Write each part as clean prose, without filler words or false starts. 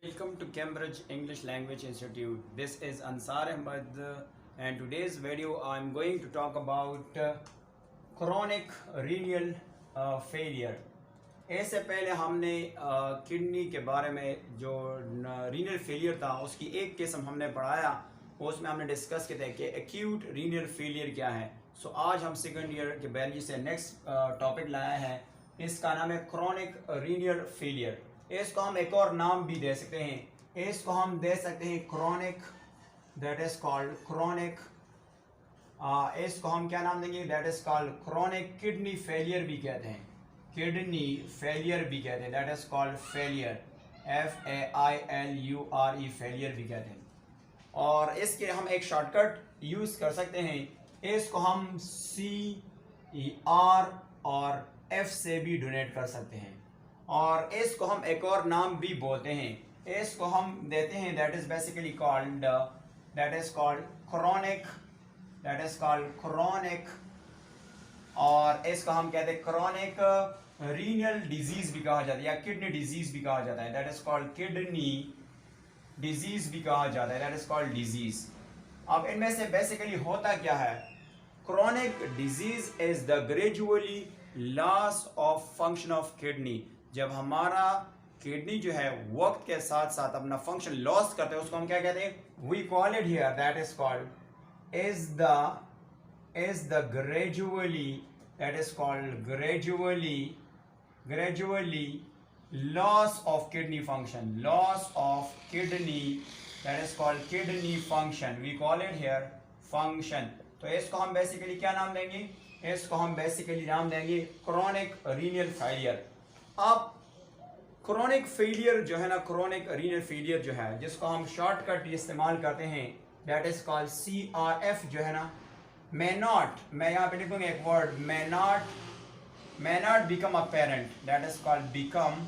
Welcome to Cambridge English Language Institute. This is Ansar Ahmed and today's video I'm going to talk about chronic renal failure. इससे पहले हमने kidney के बारे में जो renal failure था उसकी एक किस्म हमने पढ़ाया, उसमें हमने डिस्कस किया था कि एक्यूट रीनल फेलियर क्या है। सो आज हम सेकंड ईयर के बायोलॉजी से नेक्स्ट टॉपिक लाया है, इसका नाम है क्रोनिक रीनल फेलियर। इसको हम एक और नाम भी दे सकते हैं, इसको हम दे सकते हैं chronic, that is called chronic. इसको हम क्या नाम देंगे, that is called chronic kidney failure भी कहते हैं, किडनी फेलियर भी कहते हैं, that is called failure, FAILURE failure भी कहते हैं। और इसके हम एक शॉर्टकट यूज कर सकते हैं, इसको हम CER और F से भी डोनेट कर सकते हैं। और इसको हम एक और नाम भी बोलते हैं, इसको हम देते हैं that is basically called, that is called chronic, that is called chronic. और इसको हम कहते हैं क्रोनिक रीनल डिजीज भी कहा जाता है या किडनी डिजीज भी कहा जाता है, that is called kidney disease भी कहा जाता है, दैट इज कॉल्ड डिजीज। अब इनमें से बेसिकली होता क्या है, chronic disease is the gradually loss of function of kidney. जब हमारा किडनी जो है वक्त के साथ साथ अपना फंक्शन लॉस करते हैं, उसको हम क्या कहते हैं, we call it here, that is called is the gradually, that is called gradually loss of kidney function, loss of kidney, that is called kidney function, we call it here function. तो इसको हम basically क्या नाम देंगे, इसको हम basically नाम देंगे क्रोनिक रीनल फेलियर। अब क्रोनिक फेलियर जो है ना, क्रोनिक रीनल फेलियर जो है, जिसको हम शॉर्टकट इस्तेमाल करते हैं, दैट इज कॉल्ड CRF जो है ना, may not, मैं यहाँ पे लिखूंगा एक word, may not become apparent, that is called become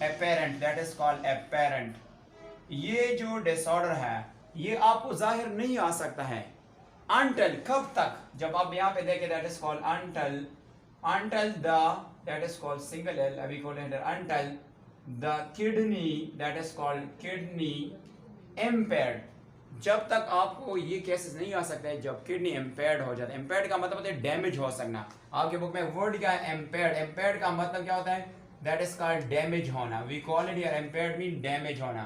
apparent, that is called apparent। ये जो डिसऑर्डर है ये आपको जाहिर नहीं आ सकता है until, कब तक, जब आप यहाँ पे देखें, that is called until the, that is called single L, अभी खोले until the kidney, that is called kidney impaired। जब तक आपको ये केसेस नहीं आ सकते हैं जब किडनी इम्पेयर्ड हो जाता है। इम्पेयर्ड का मतलब होता है डैमेज हो सकना। आपके बुक में वर्ड क्या है, इम्पेयर्ड, इम्पेयर्ड का मतलब क्या होता है, दैट इज कॉल्ड डैमेज होना, we call it here impaired mean damage होना,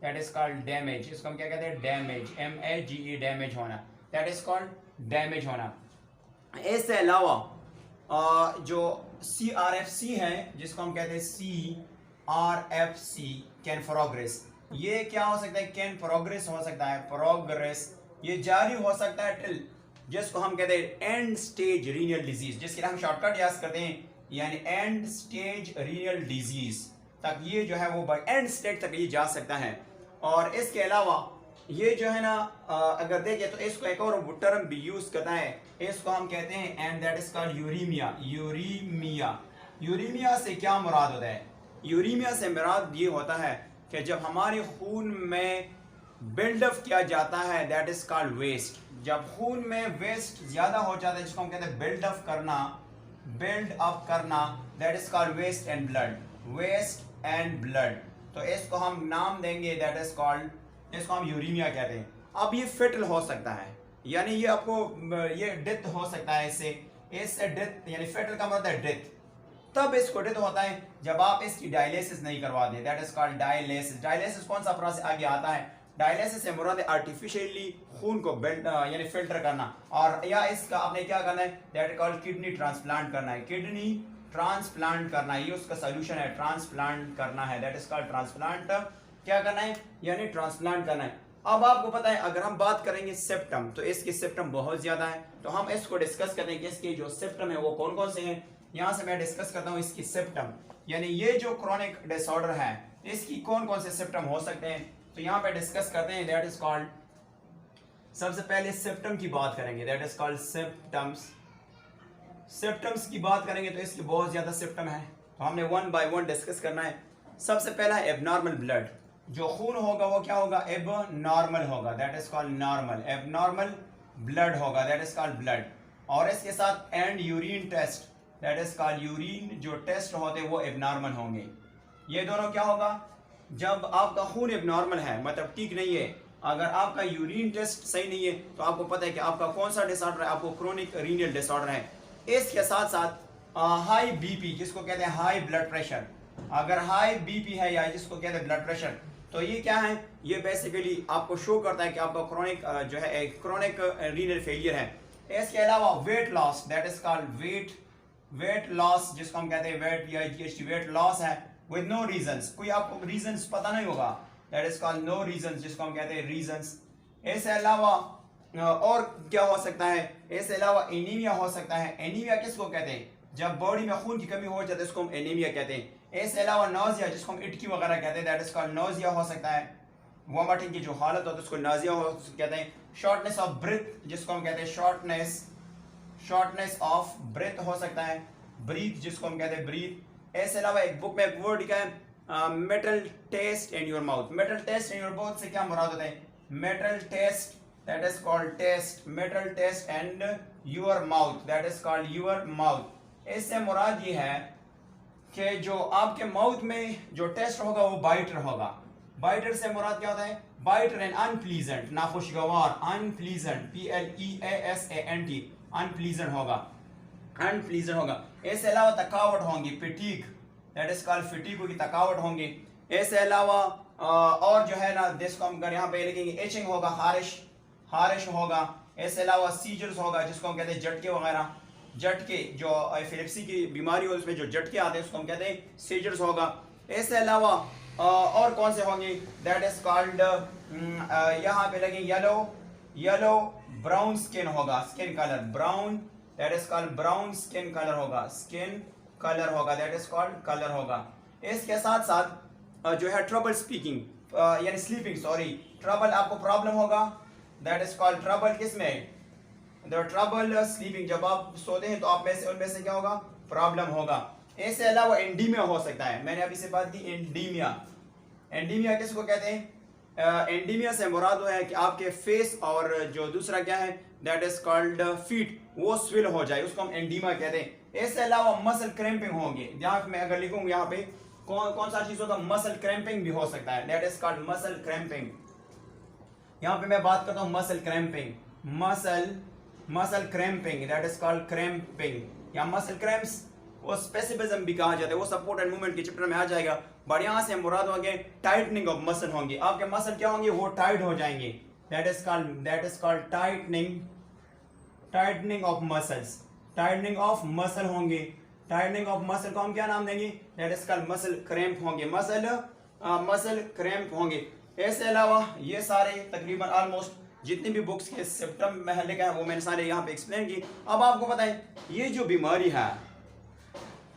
दैट इज कॉल्ड डैमेज। इसको हम क्या कहते हैं, डैमेज, MAGE, डैमेज होना, दैट इज कॉल्ड डैमेज होना। इसके अलावा जो CRFC है, जिसको हम कहते हैं CRFC, कैन प्रोग्रेस, ये क्या हो सकता है, कैन प्रोग्रेस हो सकता है, प्रोग्रेस ये जारी हो सकता है टिल, जिसको हम कहते हैं एंड स्टेज रीनल डिजीज, जिसके हम शॉर्टकट याद करते हैं, यानी एंड स्टेज रीनल डिजीज तक ये जो है वो बाय एंड स्टेज तक ये जा सकता है। और इसके अलावा ये जो है ना, अगर देखें तो इसको एक और टर्म भी यूज करता है, इसको हम कहते हैं and that is called uraemia. Uraemia से क्या मुराद होता है, यूरीमिया से मुराद ये होता है कि जब हमारे खून में बिल्डअप किया जाता है, दैट इज कॉल्ड वेस्ट। जब खून में वेस्ट ज्यादा हो जाता है, जिसको हम कहते हैं बिल्डअप करना, that is called waste and blood. तो इसको हम नाम देंगे, दैट इज कॉल्ड, इसको हम यूरीमिया कहते हैं। अब ये फेटल हो सकता है, यानी ये आपको ये डेथ हो सकता है, इससे डेथ, यानी फेटल का मतलब है डेथ। तब इसको डेथ होता है जब आप इसकी डायलिसिस नहीं करवाते, that is called dialysis. Dialysis कौन सा प्रोसेस आगे आता है, डायलिसिस से मुराद है आर्टिफिशियली खून को यानी फिल्टर करना, और या इसका आपने क्या करना है, that is called kidney transplant करना है, किडनी ट्रांसप्लांट करना है, ये उसका सोल्यूशन है, ट्रांसप्लांट करना है, दैट इज कॉल्ड ट्रांसप्लांट, क्या करना है, यानी ट्रांसप्लांट करना है। अब आपको पता है अगर हम बात करेंगे सिम्टम, तो इसके सिम्टम बहुत ज्यादा है, तो हम इसको डिस्कस करते हैं कि इसके जो सिम्टम है वो कौन कौन से हैं। यहां से मैं डिस्कस करता हूं इसकी सिम्टम, यानी ये जो क्रोनिक डिसऑर्डर है इसकी कौन कौन से सिम्टम हो सकते हैं, तो यहां पे डिस्कस करते हैं, दैट इज कॉल्ड, सबसे पहले सिम्टम की बात करेंगे, दैट इज कॉल्ड सिम्टम्स की बात करेंगे तो इसके बहुत ज्यादा सिम्टम है, तो हमने वन बाय वन डिस्कस करना है। सबसे पहला है एबनॉर्मल ब्लड, जो खून होगा वो क्या होगा, एबनॉर्मल होगा, that is called normal, abnormal blood होगा, दैट इज कॉल्ड ब्लड। और इसके साथ and urine test, that is called urine जो टेस्ट होते हैं वो एबनॉर्मल होंगे। ये दोनों क्या होगा, जब आपका खून एक नॉर्मल है, मतलब ठीक नहीं है, अगर आपका यूरिन टेस्ट सही नहीं है तो आपको पता है कि आपका कौन सा डिसऑर्डर है, आपको क्रोनिक रीनल डिसऑर्डर है। इसके साथ साथ हाई बीपी, जिसको कहते हैं हाई ब्लड प्रेशर, अगर हाई बीपी है या जिसको कहते हैं ब्लड प्रेशर, तो ये क्या है, ये बेसिकली आपको शो करता है कि आपका क्रोनिक जो है एक क्रोनिक रीनल फेलियर है। इसके अलावा weight loss, that is called weight loss, जिसको हम कहते हैं वेट लॉस है विद नो रीजंस, कोई आपको रीजंस पता नहीं होगा, that is called no reasons, जिसको हम कहते हैं रीजंस। इसके अलावा और क्या हो सकता है, इसके अलावा एनीमिया हो सकता है। एनीमिया किसको कहते हैं, जब बॉडी में खून की कमी हो जाती है इसको हम एनीमिया कहते हैं। इसके अलावा नोजिया, जिसको हम इटकी वगैरह कहते हैं, दैट इज कॉल्ड नोजिया हो सकता है। वोमिटिंग की जो हालत होती है उसको नाजिया हो कहते हैं। शॉर्टनेस ऑफ ब्रेथ, जिसको हम कहते हैं शॉर्टनेस ऑफ ब्रेथ हो सकता है, ब्रीथ जिसको हम कहते हैं ब्रीथ। इसके अलावा एक बुक में एक वर्ड लिखा है metal test in your mouth. Metal test in your mouth से क्या मुराद होता है, metal test, that is called test, metal test and your mouth, that is called your mouth. इससे मुराद ये है कि जो आपके माउथ में जो टेस्ट होगा वो बाइटर होगा। बाइटर से मुराद क्या होता है, बाइटर एंड अनप्लीजेंट, नाखुशगवार, अनप्लीजेंट, PLEASANT, अनप्लीजेंट होगा, अनप्लीजेंट होगा। इसके अलावा थकावट होंगी, fatigue, that is called fatigue की थकावट होंगी। इसके अलावा और जो है ना, जिसको हम यहाँ पे लिखेंगे एचिंग होगा, हारिश होगा। इसके अलावा सीजर्स होगा, जिसको हम कहते हैं झटके वगैरह, झटके जो एपिलेप्सी की बीमारी हो उसमें जो झटके आते हैं उसको हम कहते हैं सीजर्स होगा। इसके अलावा और कौन से होंगे, दैट इज कॉल्ड यहाँ पे लगे येलो ब्राउन स्किन होगा, skin colour brown, that is called brown skin colour होगा, स्किन कलर होगा, दैट इज कॉल्ड कलर होगा। इसके साथ साथ जो है ट्रबल स्पीकिंग यानी स्लीपिंग, सॉरी, ट्रबल आपको प्रॉब्लम होगा, दैट इज कॉल्ड ट्रबल, किसमें, द ट्रबल स्लीपिंग, जब आप सोते हैं तो आप में से उनमें से क्या होगा, प्रॉब्लम होगा। इसके अलावा एंडीमिया हो सकता है, मैंने अभी से बात की एंडीमिया। एंडीमिया किसको कहते हैं, एंडीमिया से मुराद है कि आपके फेस और जो दूसरा क्या है, दैट इज कॉल्ड फीट, वो स्विल हो जाए, उसको हम एंडीमिया कहते हैं। इसके अलावा मसल क्रैम्पिंग होंगे, जहां मैं अगर लिखूंगा यहाँ पे कौन सा चीज होगा, मसल क्रैम्पिंग भी हो सकता है, that is called muscle cramping. यहाँ पे मैं बात करता हूँ muscle cramping, muscle cramping, that is called cramping या मसल क्रैम्प्स, वो स्पेसिफिज्म भी कहा जाता है, वो सपोर्ट एंड मूवमेंट के चैप्टर में आ जाएगा। बट यहाँ से मुराद होंगे टाइटनिंग ऑफ मसल होंगे, आपके मसल क्या होंगे, वो टाइट हो जाएंगे, that is called tightening of muscles, tightening of muscle होंगे। टाइटनिंग ऑफ मसल को हम क्या नाम देंगे, that is called muscle cramp होंगे, मसल क्रैम्प होंगे। इसके अलावा ये सारे तकरीबन ऑलमोस्ट जितनी भी बुक्स के सिम्टम में लिखा है वो मैंने सारे यहाँ पे एक्सप्लेन की। अब आपको पता है ये जो बीमारी है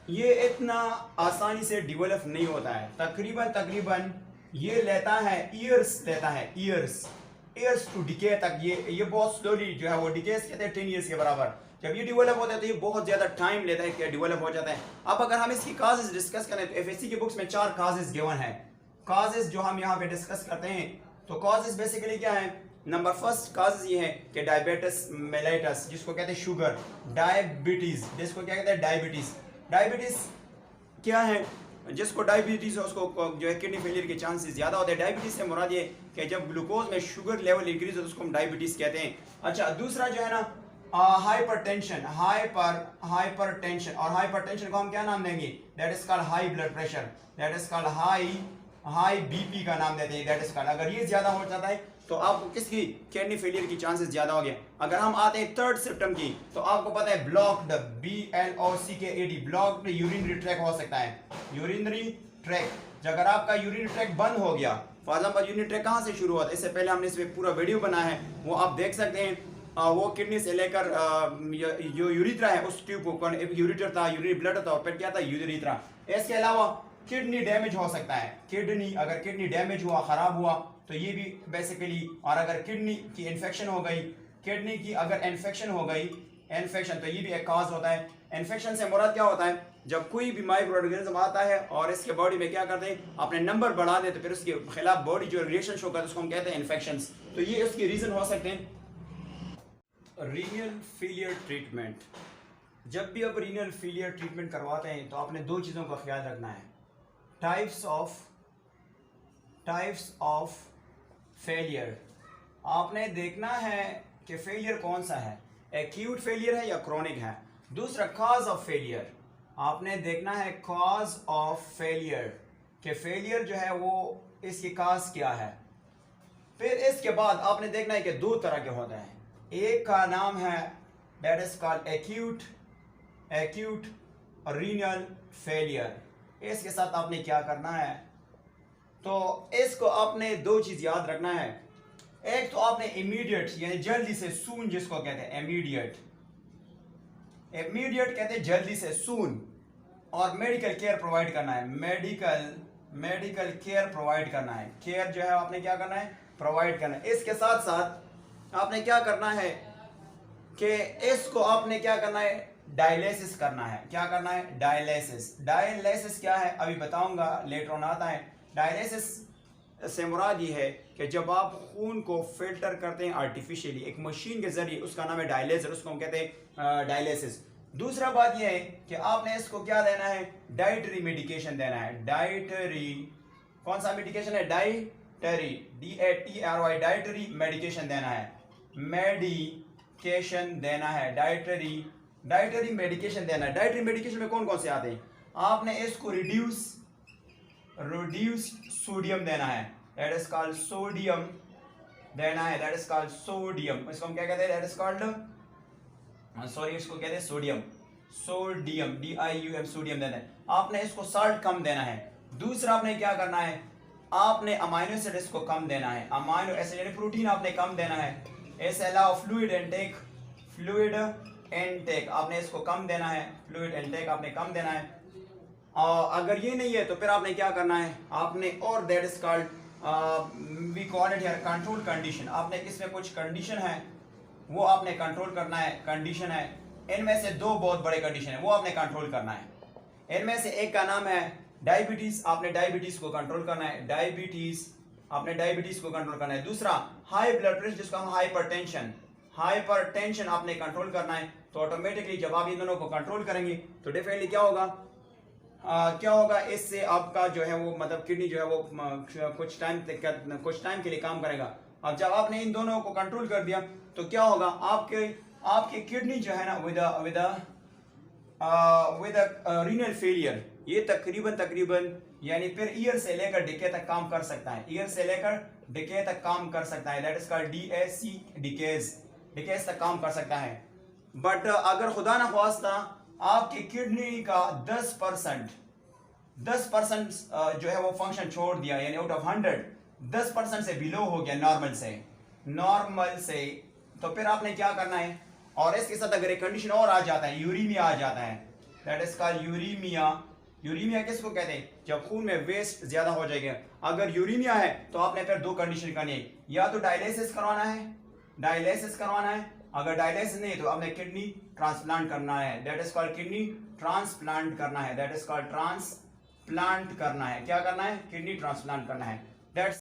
ये इतना आसानी से डेवलप नहीं होता है, तकरीबन ये लेता है ईयर्स टू डिके तक, ये बहुत स्लोली जो है वो डिकेस कहते हैं 10 ईयर्स के बराबर। जब ये डेवलप होता है तो ये बहुत ज्यादा टाइम लेता है कि डेवलप हो जाता है। अब अगर हम इसकी काजेस डिस्कस करें तो एफएससी की बुक्स में 4 काजेस गिवन है। काजेस जो हम यहाँ पे डिस्कस करते हैं तो काजेस बेसिकली क्या है, नंबर फर्स्ट काजेस ये है कि डायबिटिस मेलाइटस, जिसको कहते हैं शुगर, डायबिटीज, जिसको क्या कहते हैं डायबिटीज क्या है, जिसको डायबिटीज है उसको जो है किडनी फेलियर के चांसेस ज्यादा होते हैं। डायबिटीज से मुराद ये कि जब ग्लूकोज में शुगर लेवल इंक्रीज हो तो उसको हम डायबिटीज कहते हैं। अच्छा, दूसरा जो है ना हाइपरटेंशन, और हाइपरटेंशन को हम क्या नाम देंगे, that is called high blood pressure, that is called high BP का नाम देते हैं, दैट इज कॉल्ड। अगर ये ज्यादा हो जाता है तो आपको किसकी, किडनी फेलियर की चांसेस ज्यादा हो गया। अगर हम आते हैं थर्ड सिम्टम की तो आपको पता है blocked, BLOCKED, blocked urinary track हो सकता है, यूरिनरी ट्रैक। अगर आपका यूरिनरी ट्रैक बंद हो गया, फॉर एग्जांपल यूरिनरी ट्रैक कहाँ से शुरू हुआ था, इससे पहले हमने इस पे पूरा वीडियो बनाया है, वो आप देख सकते हैं। वो किडनी से लेकर जो यूरिथ्रा है उस ट्यूब को, यूरिटर था, यूरिनरी ब्लड था और फिर क्या था, यूरिथ्रा। इसके अलावा किडनी डैमेज हो सकता है, अगर किडनी डैमेज हुआ, खराब हुआ तो ये भी बेसिकली, और अगर किडनी की इन्फेक्शन हो गई, किडनी की अगर इन्फेक्शन हो गई, इन्फेक्शन, तो ये भी एक काज होता है। इन्फेक्शन से मुराद क्या होता है, जब कोई भी माइक्रो ऑर्गेनिज्म आता है और इसके बॉडी में क्या करते हैं, अपने नंबर बढ़ा देते, फिर उसके खिलाफ बॉडी जो रिएक्शन शो करता है उसको हम कहते हैं इन्फेक्शंस। तो ये उसके रीजन हो सकते हैं। रीनल फेलियर ट्रीटमेंट, जब भी आप रीनल फेलियर ट्रीटमेंट करवाते हैं तो आपने 2 चीज़ों का ख्याल रखना है, types of types of failure. आपने देखना है कि फेलियर कौन सा है, एक्यूट फेलियर है या क्रॉनिक है। दूसरा कॉज ऑफ फेलियर, आपने देखना है कॉज ऑफ फेलियर कि फेलियर जो है वो इसकी कॉज क्या है। फिर इसके बाद आपने देखना है कि दो तरह के होते हैं, एक का नाम है that is called acute renal failure. इसके साथ आपने क्या करना है, तो इसको आपने दो चीज याद रखना है। एक तो आपने इमीडिएट यानी जल्दी से सून जिसको कहते हैं इमीडिएट कहते हैं जल्दी से सून, और मेडिकल केयर प्रोवाइड करना है। मेडिकल केयर प्रोवाइड करना है, केयर जो है आपने क्या करना है, प्रोवाइड करना है। इसके साथ साथ आपने क्या करना है कि इसको आपने क्या करना है, डायलिसिस करना है। क्या करना है, डायलिसिस क्या है अभी बताऊंगा, लेटर ऑन आता है। डायलिसिस से मुराद ये है कि जब आप खून को फिल्टर करते हैं आर्टिफिशियली एक मशीन के जरिए, उसका नाम है डायलिसिस, उसको हम कहते हैं डायलिसिस। दूसरा बात यह है कि आपने इसको क्या देना है, डाइटरी मेडिकेशन देना है। डाइटरी कौन सा मेडिकेशन है, डाइटरी DATRY डाइटरी मेडिकेशन देना है, मेडिकेशन देना है, डाइटरी मेडिकेशन देना है। डाइटरी मेडिकेशन में कौन कौन से आते हैं, आपने इसको रिड्यूस सोडियम देना है, दैट इज कॉल्ड सोडियम देना है, दैट इज कॉल्ड सोडियम। इसको हम क्या कहते हैं, दैट इज कॉल्ड सॉरी इसको कहते हैं सोडियम DIUM सोडियम देना है। आपने इसको साल्ट कम देना है। दूसरा आपने क्या करना है, आपने अमाइनो एसिड इसको कम देना है, अमाइनो एसिड यानी प्रोटीन आपने कम देना है। इस अलावा फ्लूइड इनटेक आपने इसको कम देना है, फ्लूइड इनटेक आपने कम देना है। और अगर ये नहीं है तो फिर आपने क्या करना है, आपने और that is called we call it here control condition. आपने इसमें कुछ कंडीशन है वो आपने कंट्रोल करना है, कंडीशन है इनमें से दो बहुत बड़े कंडीशन है वो आपने कंट्रोल करना है। इनमें से एक का नाम है डायबिटीज, आपने डायबिटीज को कंट्रोल करना है, आपने डायबिटीज को कंट्रोल करना है। दूसरा हाई ब्लड प्रेशर जिसको हम हाइपरटेंशन आपने कंट्रोल करना है। तो ऑटोमेटिकली जब आप इन दोनों को कंट्रोल करेंगे तो डेफिनेटली क्या होगा, इससे आपका जो है वो मतलब किडनी जो है वो कुछ टाइम के लिए काम करेगा। अब जब आपने इन दोनों को कंट्रोल कर दिया तो क्या होगा, आपके किडनी जो है ना विद रीनल फेलियर ये तकरीबन यानी फिर ईयर से लेकर डिके तक काम कर सकता है, that is called DAC decays तक काम कर सकता है। बट अगर खुदा ना ख्वास्ता आपकी किडनी का 10% जो है वो फंक्शन छोड़ दिया, यानी आउट ऑफ 100 10% से बिलो हो गया नॉर्मल से, तो फिर आपने क्या करना है। और इसके साथ अगर एक कंडीशन और आ जाता है, यूरीमिया आ जाता है, दैट इज कॉल्ड यूरीमिया किसको कहते हैं, जब खून में वेस्ट ज्यादा हो जाएगा। अगर यूरीमिया है तो आपने फिर दो कंडीशन करनी है, या तो डायलिसिस करवाना है, अगर डायलिसिस नहीं तो आपने किडनी ट्रांसप्लांट करना है, that is called kidney transplant करना है, क्या करना है, किडनी ट्रांसप्लांट करना है।